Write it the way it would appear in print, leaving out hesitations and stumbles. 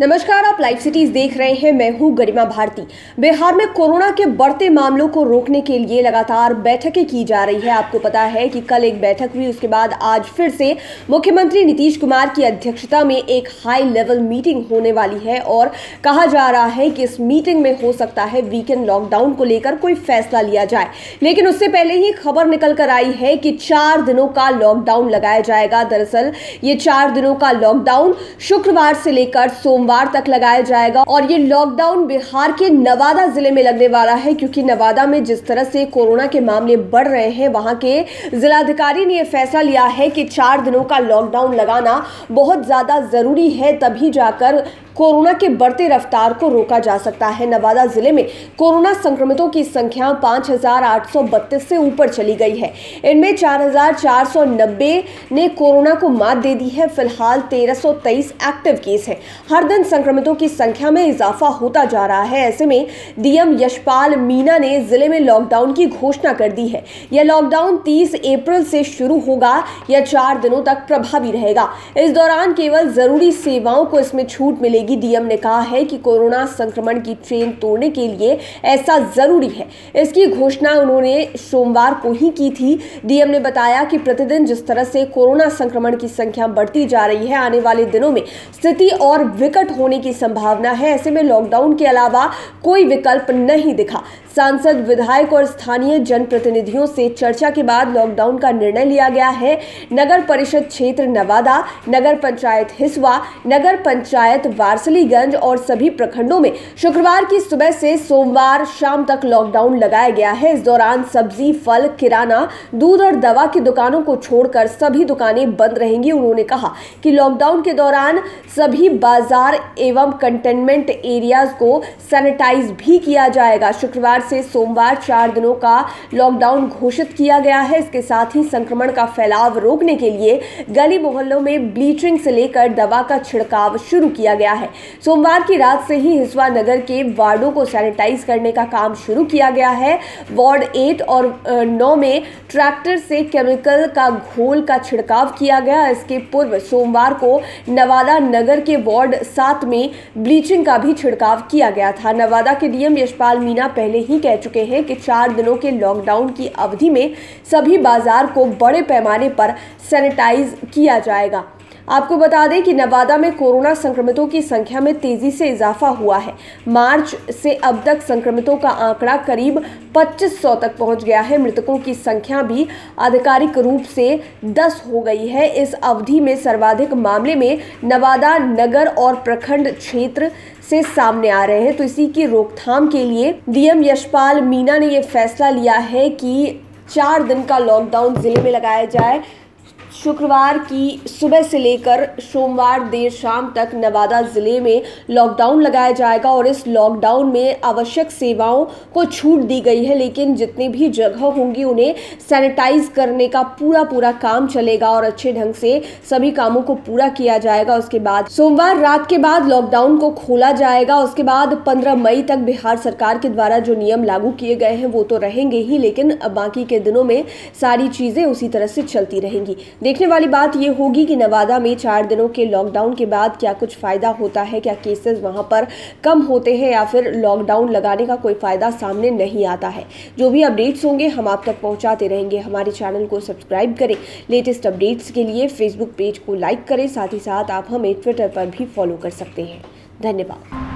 नमस्कार, आप live cities देख रहे हैं। मैं हूं गरिमा भारती। बिहार में कोरोना के बढ़ते मामलों को रोकने के लिए लगातार बैठकें की जा रही है। आपको पता है कि कल एक बैठक हुई, उसके बाद आज फिर से मुख्यमंत्री नीतीश कुमार की अध्यक्षता में एक हाई लेवल मीटिंग होने वाली है और कहा जा रहा है कि इस मीटिंग में हो सकता है वीकेंड लॉकडाउन को लेकर कोई फैसला लिया जाए। लेकिन उससे पहले ही खबर निकल कर आई है कि 4 दिनों का लॉकडाउन लगाया जाएगा। दरअसल ये 4 दिनों का लॉकडाउन शुक्रवार से लेकर सोमवार तक लगाया जाएगा और ये लॉकडाउन बिहार के नवादा जिले में लगने वाला है, क्योंकि नवादा में जिस तरह से कोरोना के मामले बढ़ रहे हैं, वहां के जिलाधिकारी ने यह फैसला लिया है कि 4 दिनों का लॉकडाउन लगाना बहुत ज्यादा जरूरी है, तभी जाकर कोरोना के बढ़ते रफ्तार को रोका जा सकता है। नवादा जिले में कोरोना संक्रमितों की संख्या 5,832 से ऊपर चली गई है। इनमें 4,490 ने कोरोना को मात दे दी है। फिलहाल 1,323 एक्टिव केस हैं। हर दिन संक्रमितों की संख्या में इजाफा होता जा रहा है। ऐसे में डीएम यशपाल मीणा ने जिले में लॉकडाउन की घोषणा कर दी है। यह लॉकडाउन 30 अप्रैल से शुरू होगा। यह 4 दिनों तक प्रभावी रहेगा। इस दौरान केवल जरूरी सेवाओं को इसमें छूट मिलेगी। डीएम ने कहा है कि कोरोना संक्रमण की चेन तोड़ने के लिए ऐसा जरूरी है। इसकी घोषणा उन्होंने सोमवार को ही की थी। डीएम ने बताया कि प्रतिदिन जिस तरह से कोरोना संक्रमण की संख्या बढ़ती जा रही है, आने वाले दिनों में स्थिति और विकट होने की संभावना है। ऐसे में लॉकडाउन के अलावा कोई विकल्प नहीं दिखा। सांसद, विधायक और स्थानीय जनप्रतिनिधियों से चर्चा के बाद लॉकडाउन का निर्णय लिया गया है। नगर परिषद क्षेत्र नवादा, नगर पंचायत हिसुआ, नगर पंचायत वारसलीगंज और सभी प्रखंडों में शुक्रवार की सुबह से सोमवार शाम तक लॉकडाउन लगाया गया है। इस दौरान सब्जी, फल, किराना, दूध और दवा की दुकानों को छोड़कर सभी दुकानें बंद रहेंगी। उन्होंने कहा कि लॉकडाउन के दौरान सभी बाजार एवं कंटेनमेंट एरियाज को सैनिटाइज भी किया जाएगा। शुक्रवार से सोमवार 4 दिनों का लॉकडाउन घोषित किया गया है। इसके साथ ही संक्रमण का फैलाव रोकने के लिए गली मोहल्लों में ब्लीचिंग से लेकर दवा का छिड़काव शुरू किया गया है। सोमवार की रात से ही हिसुआ नगर के वार्डों को सैनिटाइज करने का काम शुरू किया गया है। वार्ड 8 और 9 में ट्रैक्टर से केमिकल का घोल का छिड़काव किया गया। इसके पूर्व सोमवार को नवादा नगर के वार्ड 7 में ब्लीचिंग का भी छिड़काव किया गया था। नवादा के डीएम यशपाल मीणा पहले ही कह चुके हैं कि 4 दिनों के लॉकडाउन की अवधि में सभी बाजार को बड़े पैमाने पर सैनिटाइज किया जाएगा। आपको बता दें कि नवादा में कोरोना संक्रमितों की संख्या में तेजी से इजाफा हुआ है। मार्च से अब तक संक्रमितों का आंकड़ा करीब 2500 तक पहुंच गया है। मृतकों की संख्या भी आधिकारिक रूप से 10 हो गई है। इस अवधि में सर्वाधिक मामले में नवादा नगर और प्रखंड क्षेत्र से सामने आ रहे हैं। तो इसी की रोकथाम के लिए डीएम यशपाल मीणा ने यह फैसला लिया है कि 4 दिन का लॉकडाउन जिले में लगाया जाए। शुक्रवार की सुबह से लेकर सोमवार देर शाम तक नवादा जिले में लॉकडाउन लगाया जाएगा और इस लॉकडाउन में आवश्यक सेवाओं को छूट दी गई है, लेकिन जितनी भी जगह होंगी उन्हें सैनिटाइज करने का पूरा काम चलेगा और अच्छे ढंग से सभी कामों को पूरा किया जाएगा। उसके बाद सोमवार रात के बाद लॉकडाउन को खोला जाएगा। उसके बाद 15 मई तक बिहार सरकार के द्वारा जो नियम लागू किए गए हैं वो तो रहेंगे ही, लेकिन बाकी के दिनों में सारी चीजें उसी तरह से चलती रहेंगी। देखने वाली बात यह होगी कि नवादा में 4 दिनों के लॉकडाउन के बाद क्या कुछ फायदा होता है, क्या केसेस वहां पर कम होते हैं या फिर लॉकडाउन लगाने का कोई फायदा सामने नहीं आता है। जो भी अपडेट्स होंगे हम आप तक पहुंचाते रहेंगे। हमारे चैनल को सब्सक्राइब करें। लेटेस्ट अपडेट्स के लिए फेसबुक पेज को लाइक करें। साथ ही साथ आप हमें ट्विटर पर भी फॉलो कर सकते हैं। धन्यवाद।